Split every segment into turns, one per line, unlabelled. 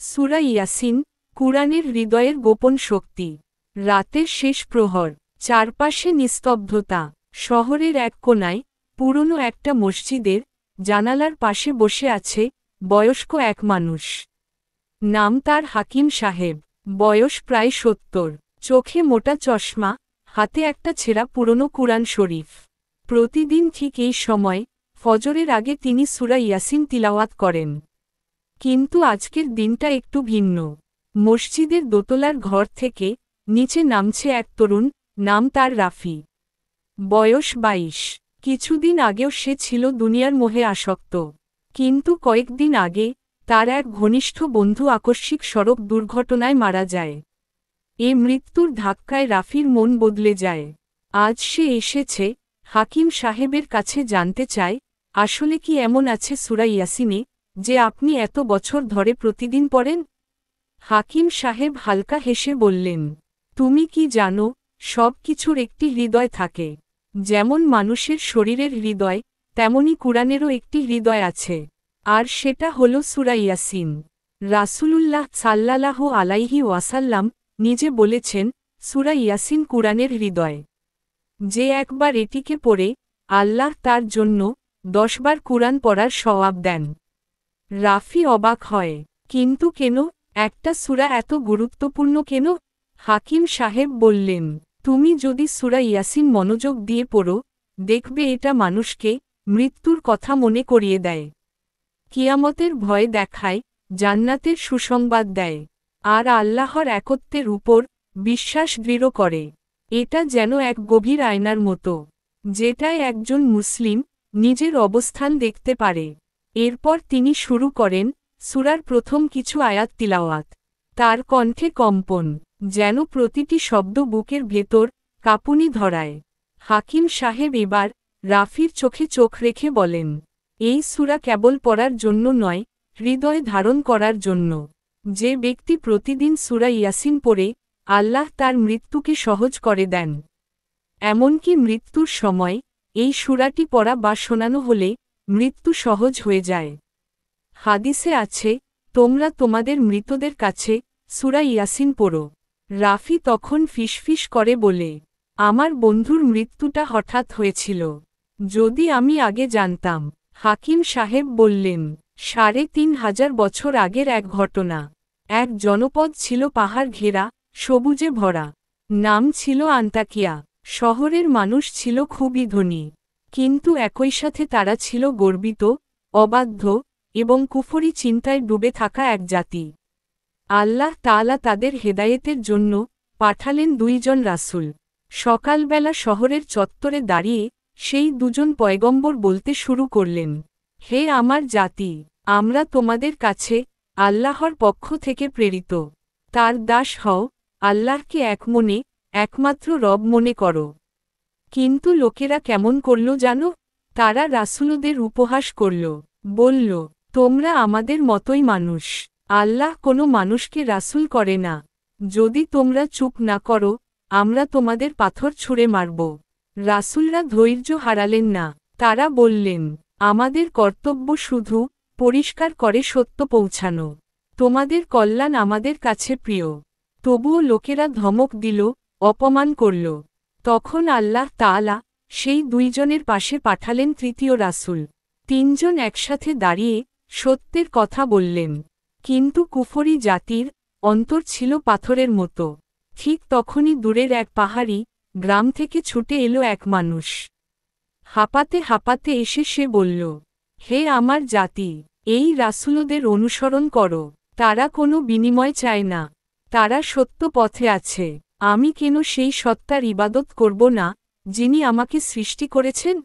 সূরা ইয়াসিন, কুরআনের হৃদয়ের গোপন শক্তি। রাতের শেষ প্রহর, চারপাশে নিস্তব্ধতা। শহরের এক কোণায়, পুরনো একটা মসজিদের জানালার পাশে বসে আছে বয়স্ক এক মানুষ। নাম তার হাকিম সাহেব। বয়স প্রায় ৭০। চোখে মোটা চশমা, হাতে একটা ছেঁড়া পুরনো কুরআন শরীফ। প্রতিদিন ঠিক এই সময়, ফজরের আগে তিনি সূরা ইয়াসিন তিলাওয়াত করেন। কিন্তু আজকের দিনটা একটু ভিন্ন। মসজিদের দোতলার ঘর থেকে নিচে নামছে এক তরুণ, নাম তার রাফি। বয়স ২২। কিছুদিন আগেও সে ছিল দুনিয়ার মোহে আসক্ত। কিন্তু কয়েকদিন আগে তার এক ঘনিষ্ঠ বন্ধু আকস্মিক সড়ক দুর্ঘটনায় মারা যায়। এ মৃত্যুর ধাক্কায় রাফির মন বদলে যায়। আজ সে এসেছে হাকিম সাহেবের কাছে জানতে চায়, আসলে কি এমন আছে সূরা ইয়াসিনে, যে আপনি এত বছর ধরে প্রতিদিন পড়েন? হাকিম সাহেব হালকা হেসে বললেন, তুমি কি জানো, সব কিছুর একটি হৃদয় থাকে। যেমন মানুষের শরীরের হৃদয়, তেমনি কুরআনেরও একটি হৃদয় আছে। আর সেটা হলো সূরা ইয়াসিন। রাসূলুল্লাহ সাল্লাল্লাহু আলাইহি ওয়াসাল্লাম নিজে বলেছেন, সূরা ইয়াসিন কুরআনের হৃদয়। যে একবার এটিকে পড়ে, আল্লাহ তার জন্য ১০ বার কুরআন পড়ার সওয়াব দেন। রাফি অবাক হয়, কিন্তু কেন, একটা সূরা এত গুরুত্বপূর্ণ কেন? হাকিম সাহেব বললেন, তুমি যদি সূরা ইয়াসিন মনোযোগ দিয়ে পড়ো, দেখবে এটা মানুষকে মৃত্যুর কথা মনে করিয়ে দেয়, কিয়ামতের ভয় দেখায়, জান্নাতের সুসংবাদ দেয়, আর আল্লাহর একত্বের উপর বিশ্বাস দৃঢ় করে। এটা যেন এক গভীর আয়নার মতো, যেটায় একজন মুসলিম নিজের অবস্থান দেখতে পারে। এরপর তিনি শুরু করেন সূরার প্রথম কিছু আয়াত তিলাওয়াত। তার কণ্ঠে কম্পন, যেন প্রতিটি শব্দ বুকের ভেতর কাঁপুনি ধরায়। হাকিম সাহেব এবার রাফির চোখে চোখ রেখে বলেন, এই সূরা কেবল পড়ার জন্য নয়, হৃদয়ে ধারণ করার জন্য। যে ব্যক্তি প্রতিদিন সূরা ইয়াসিন পড়ে, আল্লাহ তার মৃত্যুকে সহজ করে দেন। এমনকি মৃত্যুর সময় এই সূরাটি পড়া বা শোনানো হলে মৃত্যু সহজ হয়ে যায়। হাদিসে আছে, তোমরা তোমাদের মৃতদের কাছে সূরা ইয়াসিন পড়ো। রাফি তখন ফিসফিস করে বলে, আমার বন্ধুর মৃত্যুটা হঠাৎ হয়েছিল। যদি আমি আগে জানতাম। হাকিম সাহেব বললেন, ৩৫০০ বছর আগের এক ঘটনা। এক জনপদ ছিল পাহাড় ঘেরা, সবুজে ভরা। নাম ছিল আন্তাকিয়া। শহরের মানুষ ছিল খুবই ধনী। কিন্তু একই সাথে তারা ছিল গর্বিত, অবাধ্য এবং কুফরি চিন্তায় ডুবে থাকা এক জাতি। আল্লাহ তাআলা তাদের হেদায়েতের জন্য পাঠালেন ২ জন রাসূল। সকালবেলা শহরের চত্বরে দাঁড়িয়ে সেই ২ জন পয়গম্বর বলতে শুরু করলেন, হে আমার জাতি, আমরা তোমাদের কাছে আল্লাহর পক্ষ থেকে প্রেরিত। তার দাস হও, আল্লাহকে এক মনে, একমাত্র রব মনে করো। কিন্তু লোকেরা কেমন করল জানো? তারা রাসূলদের উপহাস করল, বলল, তোমরা আমাদের মতোই মানুষ। আল্লাহ কোনো মানুষকে রাসূল করে না। যদি তোমরা চুপ না করো, আমরা তোমাদের পাথর ছুঁড়ে মারব। রাসূলরা ধৈর্য হারালেন না। তারা বললেন, আমাদের কর্তব্য শুধু পরিষ্কার করে সত্য পৌঁছানো। তোমাদের কল্যাণ আমাদের কাছে প্রিয়। তবুও লোকেরা ধমক দিল, অপমান করল। তখন আল্লাহ তাআলা সেই ২ জনের পাশে পাঠালেন ৩য় রাসূল। ৩ জন একসাথে দাঁড়িয়ে সত্যের কথা বললেন। কিন্তু কুফরি জাতির অন্তর ছিল পাথরের মতো। ঠিক তখনই দূরের এক পাহাড়ি গ্রাম থেকে ছুটে এলো এক মানুষ। হাঁপাতে হাঁপাতে এসে সে বলল, হে আমার জাতি, এই রাসূলদের অনুসরণ করো। তারা কোনো বিনিময় চায় না। তারা সত্য পথে আছে। আমি কেন সেই সত্তার ইবাদত করব না, যিনি আমাকে সৃষ্টি করেছেন?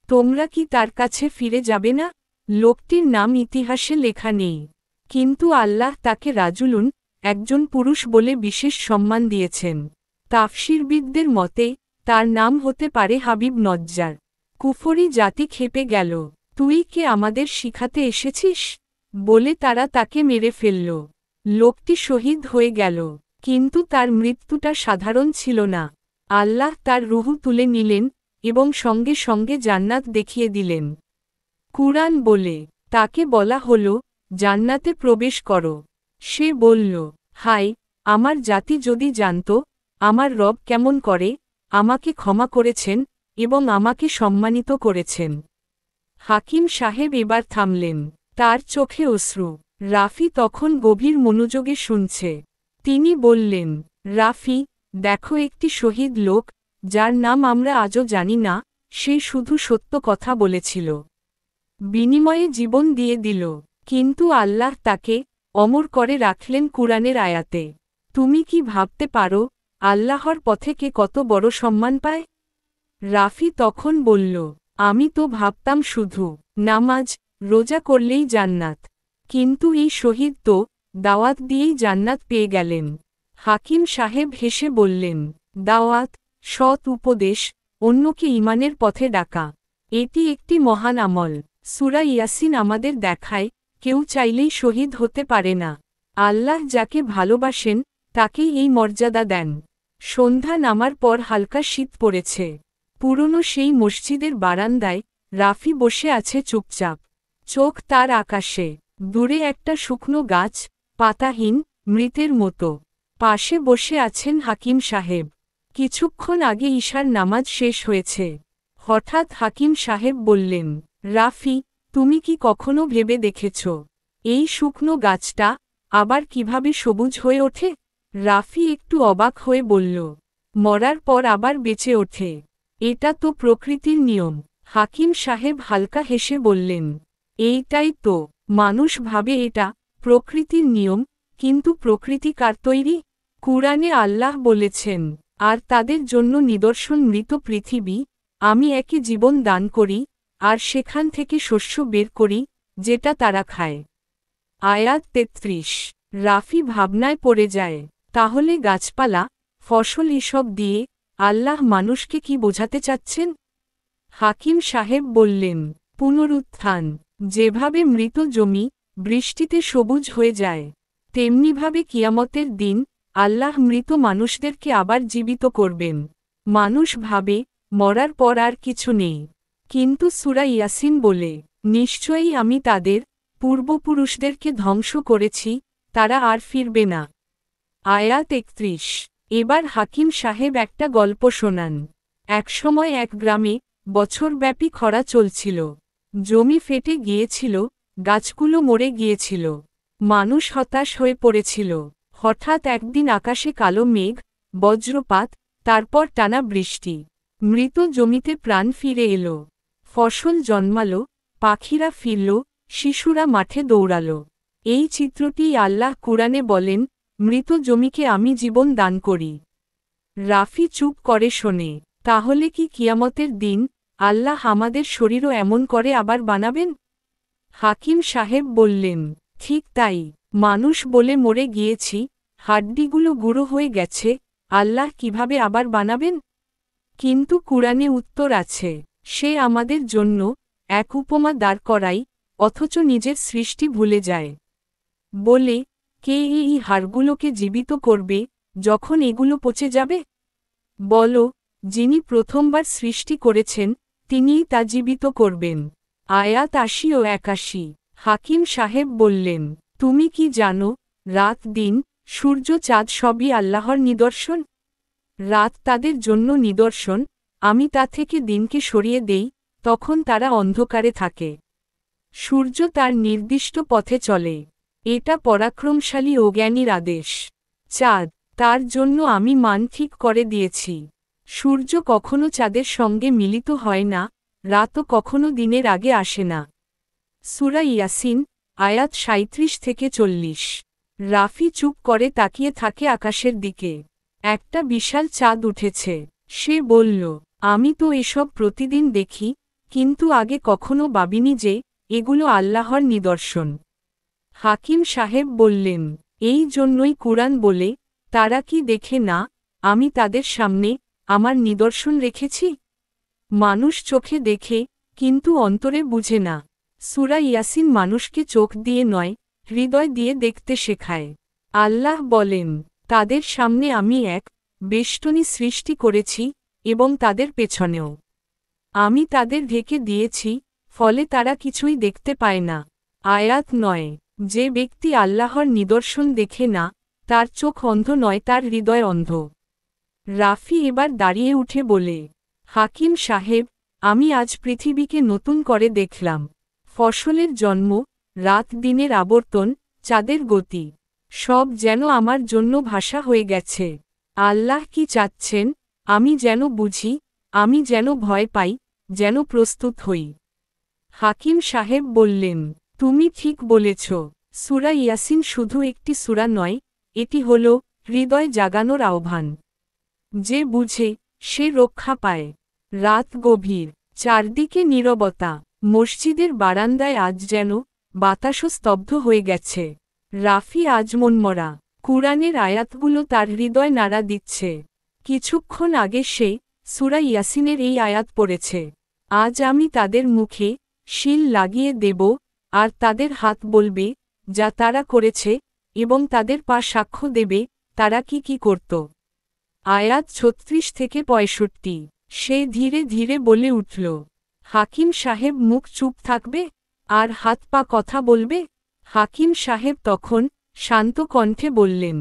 তোমরা কি তার কাছে ফিরে যাবে না? লোকটির নাম ইতিহাসে লেখা নেই, কিন্তু আল্লাহ তাকে রাজুলুন, একজন পুরুষ বলে বিশেষ সম্মান দিয়েছেন। তাফসীরবিদদের মতে তার নাম হতে পারে হাবিব নজ্জার। কুফরি জাতি ক্ষেপে গেল, তুই কে আমাদের শিখাতে এসেছিস? বলে তারা তাকে মেরে ফেলল। লোকটি শহীদ হয়ে গেল, কিন্তু তার মৃত্যুটা সাধারণ ছিল না। আল্লাহ তার রূহ তুলে নিলেন এবং সঙ্গে সঙ্গে জান্নাত দেখিয়ে দিলেন। কুরআন বলে, তাকে বলা হলো, জান্নাতে প্রবেশ করো। সে বলল, হায়, আমার জাতি যদি জানত আমার রব কেমন করে আমাকে ক্ষমা করেছেন এবং আমাকে সম্মানিত করেছেন। হাকিম সাহেব এবার থামলেন, তার চোখে অশ্রু। রাফি তখন গভীর মনোযোগে শুনছে। তিনি বললেন, রাফি, দেখো, একটি শহীদ লোক, যার নাম আমরা আজও জানি না, সে শুধু সত্য কথা বলেছিল, বিনিময়ে জীবন দিয়ে দিল, কিন্তু আল্লাহ তাকে অমর করে রাখলেন কুরআনের আয়াতে। তুমি কি ভাবতে পারো আল্লাহর পথে কে কত বড় সম্মান পায়? রাফি তখন বলল, আমি তো ভাবতাম শুধু নামাজ রোজা করলেই জান্নাত, কিন্তু এই শহীদ তো দাওয়াত দিয়েই জান্নাত পেয়ে গেলেন। হাকিম সাহেব হেসে বললেন, দাওয়াত, সৎ উপদেশ, অন্যকে ঈমানের পথে ডাকা, এটি একটি মহান আমল। সূরা ইয়াসিন আমাদের দেখায়, কেউ চাইলেই শহীদ হতে পারে না। আল্লাহ যাকে ভালোবাসেন তাকেই এই মর্যাদা দেন। সন্ধ্যা নামার পর হালকা শীত পড়েছে। পুরনো সেই মসজিদের বারান্দায় রাফি বসে আছে চুপচাপ, চোখ তার আকাশে। দূরে একটা শুকনো গাছ, পাতাহীন, মৃতের মতো। পাশে বসে আছেন হাকিম সাহেব। কিছুক্ষণ আগে ঈশার নামাজ শেষ হয়েছে। হঠাৎ হাকিম সাহেব বললেন, রাফি, তুমি কি কখনো ভেবে দেখেছ এই শুকনো গাছটা আবার কিভাবে সবুজ হয়ে ওঠে? রাফি একটু অবাক হয়ে বলল, মরার পর আবার বেঁচে ওঠে? এটা তো প্রকৃতির নিয়ম। হাকিম সাহেব হালকা হেসে বললেন, এইটাই তো, মানুষ ভাবে এটা প্রকৃতির নিয়ম, কিন্তু প্রকৃতি কার তৈরি? কুরআনে আল্লাহ বলেছেন, আর তাদের জন্য নিদর্শন মৃত পৃথিবী, আমি একে জীবন দান করি, আর সেখান থেকে শস্য বের করি, যেটা তারা খায়। আয়াত ৩৩। রাফি ভাবনায় পড়ে যায়, তাহলে গাছপালা, ফসল এসব দিয়ে আল্লাহ মানুষকে কি বোঝাতে চাচ্ছেন? হাকিম সাহেব বললেন, পুনরুত্থান। যেভাবে মৃত জমি বৃষ্টিতে সবুজ হয়ে যায়, তেমনিভাবে কিয়ামতের দিন আল্লাহ মৃত মানুষদেরকে আবার জীবিত করবেন। মানুষ ভাবে মরার পর আর কিছু নেই, কিন্তু সূরা ইয়াসিন বলে, নিশ্চয়ই আমি তাদের পূর্বপুরুষদেরকে ধ্বংস করেছি, তারা আর ফিরবে না। আয়াত ৩১। এবার হাকিম সাহেব একটা গল্প শোনান। একসময় এক গ্রামে বছরব্যাপী খরা চলছিল। জমি ফেটে গিয়েছিল, গাছগুলো মরে গিয়েছিল, মানুষ হতাশ হয়ে পড়েছিল। হঠাৎ একদিন আকাশে কালো মেঘ, বজ্রপাত, তারপর টানা বৃষ্টি। মৃত জমিতে প্রাণ ফিরে এলো, ফসল জন্মালো, পাখিরা ফিরল, শিশুরা মাঠে দৌড়াল। এই চিত্রটি আল্লাহ কুরআনে বলেন, মৃত জমিকে আমি জীবন দান করি। রাফি চুপ করে শোনে। তাহলে কি কিয়ামতের দিন আল্লাহ আমাদের শরীরও এমন করে আবার বানাবেন? হাকিম সাহেব বললেন, ঠিক তাই। মানুষ বলে মরে গিয়েছি, হাড্ডিগুলো গুঁড়ো হয়ে গেছে, আল্লাহ কিভাবে আবার বানাবেন? কিন্তু কুরআনে উত্তর আছে। সে আমাদের জন্য এক উপমা দাঁড় করায়, অথচ নিজের সৃষ্টি ভুলে যায়। বলে, কে এই হাড়গুলোকে জীবিত করবে যখন এগুলো পচে যাবে? বলো, যিনি প্রথমবার সৃষ্টি করেছেন তিনিই তা জীবিত করবেন। আয়াত ৮০ ও ৮১। হাকিম সাহেব বললেন, তুমি কি জানো, রাত দিন, সূর্য চাঁদ সবই আল্লাহর নিদর্শন? রাত তাদের জন্য নিদর্শন, আমি তা থেকে দিনকে সরিয়ে দেই, তখন তারা অন্ধকারে থাকে। সূর্য তার নির্দিষ্ট পথে চলে, এটা পরাক্রমশালী ও জ্ঞানীর আদেশ। চাঁদ, তার জন্য আমি মান ঠিক করে দিয়েছি। সূর্য কখনো চাঁদের সঙ্গে মিলিত হয় না, রাতও কখনো দিনের আগে আসে না। সূরা ইয়াসিন, আয়াত ৩৭ থেকে ৪০। রাফি চুপ করে তাকিয়ে থাকে আকাশের দিকে। একটা বিশাল চাঁদ উঠেছে। সে বলল, আমি তো এসব প্রতিদিন দেখি, কিন্তু আগে কখনো ভাবিনি যে এগুলো আল্লাহর নিদর্শন। হাকিম সাহেব বললেন, এই জন্যই কুরআন বলে, তারা কি দেখে না আমি তাদের সামনে আমার নিদর্শন রেখেছি? মানুষ চোখে দেখে, কিন্তু অন্তরে বুঝে না। সূরা ইয়াসিন মানুষকে চোখ দিয়ে নয়, হৃদয় দিয়ে দেখতে শেখায়। আল্লাহ বলেন, তাদের সামনে আমি এক বেষ্টনী সৃষ্টি করেছি, এবং তাদের পেছনেও আমি তাদের ঢেকে দিয়েছি, ফলে তারা কিছুই দেখতে পায় না। আয়াত ৯। যে ব্যক্তি আল্লাহর নিদর্শন দেখে না, তার চোখ অন্ধ নয়, তার হৃদয় অন্ধ। রাফি এবার দাঁড়িয়ে উঠে বলে, হাকিম সাহেব, আমি আজ পৃথিবীকে নতুন করে দেখলাম। ফসলের জন্ম, রাত দিনের আবর্তন, চাঁদের গতি, সব যেন আমার জন্য ভাষা হয়ে গেছে। আল্লাহ কি চাচ্ছেন, আমি যেন বুঝি, আমি যেন ভয় পাই, যেন প্রস্তুত হই। হাকিম সাহেব বললেন, তুমি ঠিক বলেছ। সূরা ইয়াসিন শুধু একটি সূরা নয়, এটি হল হৃদয় জাগানোর আহ্বান। যে বুঝে, সে রক্ষা পায়। রাত গভীর, চারদিকে নীরবতা। মসজিদের বারান্দায় আজ যেন বাতাসও স্তব্ধ হয়ে গেছে। রাফি আজ মনমরা। কুরআনের আয়াতগুলো তার হৃদয় নাড়া দিচ্ছে। কিছুক্ষণ আগে সে সূরা ইয়াসিনের এই আয়াত পড়েছে, আজ আমি তাদের মুখে শিল লাগিয়ে দেব, আর তাদের হাত বলবে যা তারা করেছে, এবং তাদের পা সাক্ষ্য দেবে তারা কি কি করত। আয়াত ৩৬ থেকে ৬৫। সে ধীরে ধীরে বলে উঠল, হাকিম সাহেব মুখ চুপ থাকবে, আর হাত পা কথা বলবে? হাকিম সাহেব তখন শান্ত কণ্ঠে বললেন,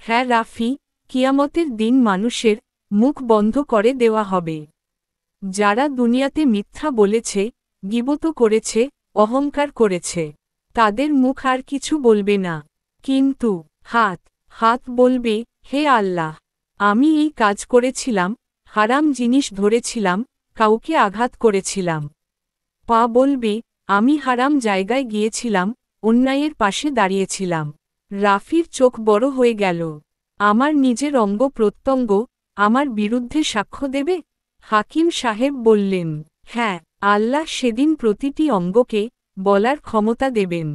হ্যাঁ রাফি, কিয়ামতের দিন মানুষের মুখ বন্ধ করে দেওয়া হবে। যারা দুনিয়াতে মিথ্যা বলেছে, গীবত করেছে, অহংকার করেছে, তাদের মুখ আর কিছু বলবে না। কিন্তু হাত বলবে, হে আল্লাহ, আমি এই কাজ করেছিলাম, হারাম জিনিস ধরেছিলাম, কাউকে আঘাত করেছিলাম। পা বলবে, আমি হারাম জায়গায় গিয়েছিলাম, অন্যায়ের পাশে দাঁড়িয়েছিলাম। রাফির চোখ বড় হয়ে গেল। আমার নিজের অঙ্গ প্রত্যঙ্গ আমার বিরুদ্ধে সাক্ষ্য দেবে? হাকিম সাহেব বললেন, হ্যাঁ, আল্লাহ সেদিন প্রতিটি অঙ্গকে বলার ক্ষমতা দেবেন।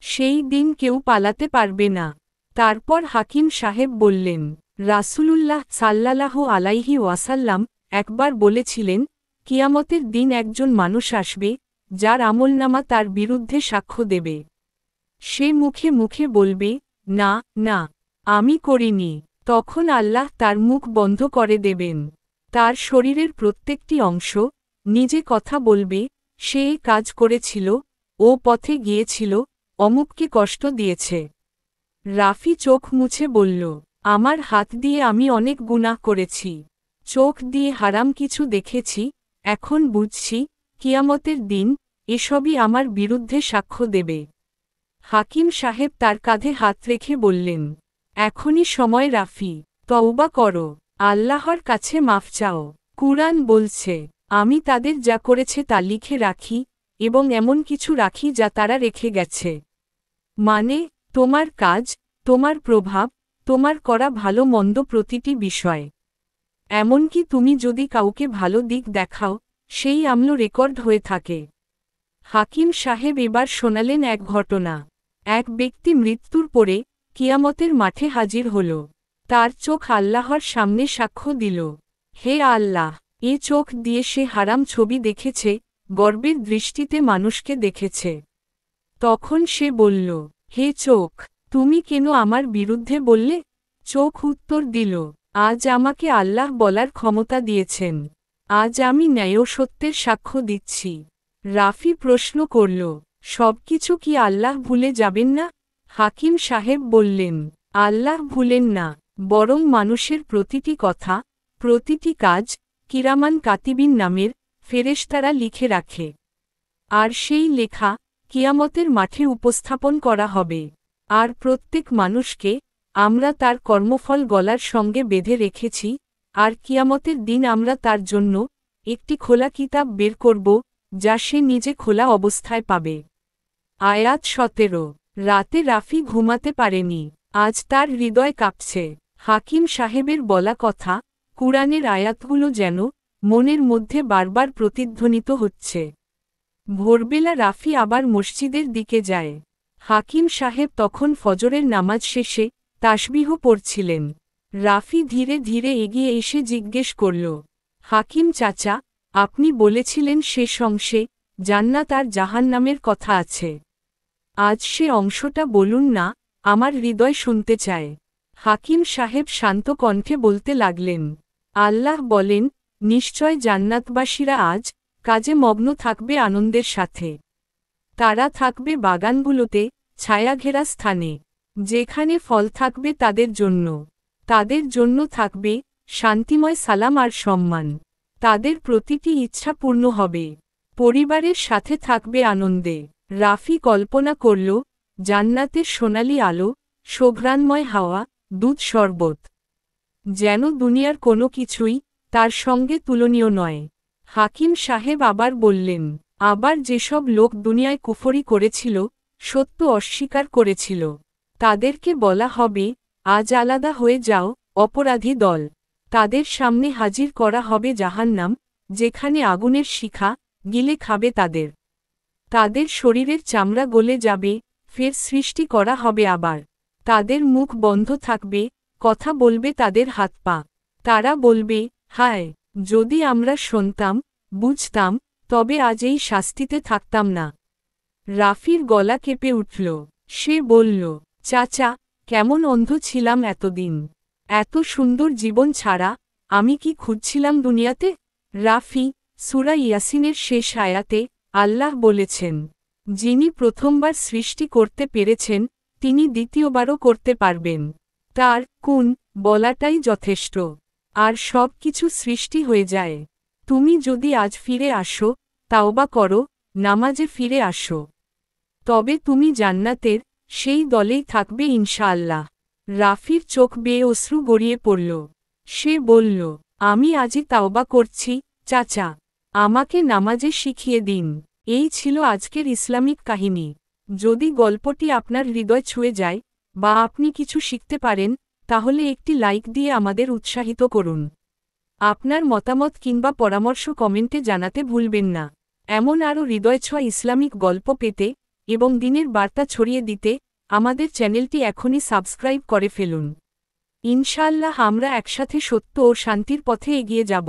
সেই দিন কেউ পালাতে পারবে না। তারপর হাকিম সাহেব বললেন, রাসূলুল্লাহ সাল্লাল্লাহু আলাইহি ওয়াসাল্লাম একবার বলেছিলেন, কিয়ামতের দিন একজন মানুষ আসবে, যার আমলনামা তার বিরুদ্ধে সাক্ষ্য দেবে। সে মুখে মুখে বলবে, না না, আমি করিনি। তখন আল্লাহ তার মুখ বন্ধ করে দেবেন। তার শরীরের প্রত্যেকটি অংশ নিজে কথা বলবে, সে এই কাজ করেছিল, ও পথে গিয়েছিল, অমুককে কষ্ট দিয়েছে। রাফি চোখ মুছে বলল, আমার হাত দিয়ে আমি অনেক গুনাহ করেছি, চোখ দিয়ে হারাম কিছু দেখেছি, এখন বুঝছি, কিয়ামতের দিন এসবই আমার বিরুদ্ধে সাক্ষ্য দেবে। হাকিম সাহেব তার কাঁধে হাত রেখে বললেন, এখনই সময় রাফি, তওবা করো, আল্লাহর কাছে মাফ চাও। কুরআন বলছে, আমি তাদের যা করেছে তা লিখে রাখি, এবং এমন কিছু রাখি যা তারা রেখে গেছে। মানে, তোমার কাজ, তোমার প্রভাব, তোমার করা ভালো মন্দ প্রতিটি বিষয়। এমনকি তুমি যদি কাউকে ভালো দিক দেখাও, সেই আমল রেকর্ড হয়ে থাকে। হাকিম সাহেব এবার শোনালেন এক ঘটনা। এক ব্যক্তি মৃত্যুর পরে কিয়ামতের মাঠে হাজির হল। তার চোখ আল্লাহর সামনে সাক্ষ্য দিল, হে আল্লাহ, এ চোখ দিয়ে সে হারাম ছবি দেখেছে, গর্বের দৃষ্টিতে মানুষকে দেখেছে। তখন সে বলল, হে চোখ, তুমি কেন আমার বিরুদ্ধে বললে? চোখ উত্তর দিল, আজ আমাকে আল্লাহ বলার ক্ষমতা দিয়েছেন। আজ আমি ন্যায় ও সত্যের সাক্ষ্য দিচ্ছি। রাফি প্রশ্ন করল, সবকিছু কি আল্লাহ ভুলে যাবেন না? হাকিম সাহেব বললেন, আল্লাহ ভুলেন না, বরং মানুষের প্রতিটি কথা, প্রতিটি কাজ কিরামান কাতিবিন নামের ফেরেশতারা লিখে রাখে। আর সেই লেখা কিয়ামতের মাঠে উপস্থাপন করা হবে। আর প্রত্যেক মানুষকে আমরা তার কর্মফল গলার সঙ্গে বেঁধে রেখেছি, আর কিয়ামতের দিন আমরা তার জন্য একটি খোলা কিতাব বের করব, যা সে নিজে খোলা অবস্থায় পাবে। আয়াত ১৭। রাতে রাফি ঘুমাতে পারেনি। আজ তার হৃদয় কাঁপছে। হাকিম সাহেবের বলা কথা, কুরআনের আয়াতগুলো যেন মনের মধ্যে বারবার প্রতিধ্বনিত হচ্ছে। ভোরবেলা রাফি আবার মসজিদের দিকে যায়। হাকিম সাহেব তখন ফজরের নামাজ শেষে তাসবিহ পড়ছিলেন। রাফি ধীরে ধীরে এগিয়ে এসে জিজ্ঞেস করল, হাকিম চাচা, আপনি বলেছিলেন শেষ অংশে জান্নাত আর জাহান্নামের কথা আছে। আজ সে অংশটা বলুন না, আমার হৃদয় শুনতে চায়। হাকিম সাহেব শান্ত কণ্ঠে বলতে লাগলেন, আল্লাহ বলেন, নিশ্চয় জান্নাতবাসীরা আজ কাজে মগ্ন থাকবে আনন্দের সাথে। তারা থাকবে বাগানগুলোতে, ছায়াঘেরা স্থানে, যেখানে ফল থাকবে তাদের জন্য থাকবে শান্তিময় সালাম আর সম্মান। তাদের প্রতিটি ইচ্ছা পূর্ণ হবে, পরিবারের সাথে থাকবে আনন্দে। রাফি কল্পনা করল, জান্নাতের সোনালি আলো, শোভ্রাণময় হাওয়া, দুধ শরবত, যেন দুনিয়ার কোনো কিছুই তার সঙ্গে তুলনীয় নয়। হাকিম সাহেব আবার বললেন, আবার যেসব লোক দুনিয়ায় কুফরি করেছিল, সত্য অস্বীকার করেছিল, তাদেরকে বলা হবে, আজ আলাদা হয়ে যাও, অপরাধী দল। তাদের সামনে হাজির করা হবে জাহান্নাম, যেখানে আগুনের শিখা গিলে খাবে তাদের। তাদের শরীরের চামড়া গলে যাবে, ফের সৃষ্টি করা হবে আবার। তাদের মুখ বন্ধ থাকবে, কথা বলবে তাদের হাত পা। তারা বলবে, হায়, যদি আমরা শুনতাম, বুঝতাম, তবে আজ এই শাস্তিতে থাকতাম না। রাফির গলা কেঁপে উঠল। সে বলল, চাচা, কেমন অন্ধ ছিলাম এতদিন। এত সুন্দর জীবন ছাড়া আমি কি খুঁজছিলাম দুনিয়াতে? রাফি, সূরা ইয়াসিনের শেষ আয়াতে আল্লাহ বলেছেন, যিনি প্রথমবার সৃষ্টি করতে পেরেছেন, তিনি দ্বিতীয়বারও করতে পারবেন। তার কুন বলাটাই যথেষ্ট, আর সব কিছু সৃষ্টি হয়ে যায়। তুমি যদি আজ ফিরে আসো, তাওবা করো, নামাজে ফিরে আসো, তবে তুমি জান্নাতের সেই দলেই থাকবে ইনশাআল্লাহ। রাফির চোখ বেয়ে অশ্রু গড়িয়ে পড়ল। সে বলল, আমি আজই তাওবা করছি, চাচা, আমাকে নামাজে শিখিয়ে দিন। এই ছিল আজকের ইসলামিক কাহিনী। যদি গল্পটি আপনার হৃদয় ছুঁয়ে যায়, বা আপনি কিছু শিখতে পারেন, তাহলে একটি লাইক দিয়ে আমাদের উৎসাহিত করুন। আপনার মতামত কিংবা পরামর্শ কমেন্টে জানাতে ভুলবেন না। এমন আরও হৃদয়ছোঁয়া ইসলামিক গল্প পেতে এবং দিনের বার্তা ছড়িয়ে দিতে আমাদের চ্যানেলটি এখনই সাবস্ক্রাইব করে ফেলুন। ইনশাআল্লাহ আমরা একসাথে সত্য ও শান্তির পথে এগিয়ে যাব।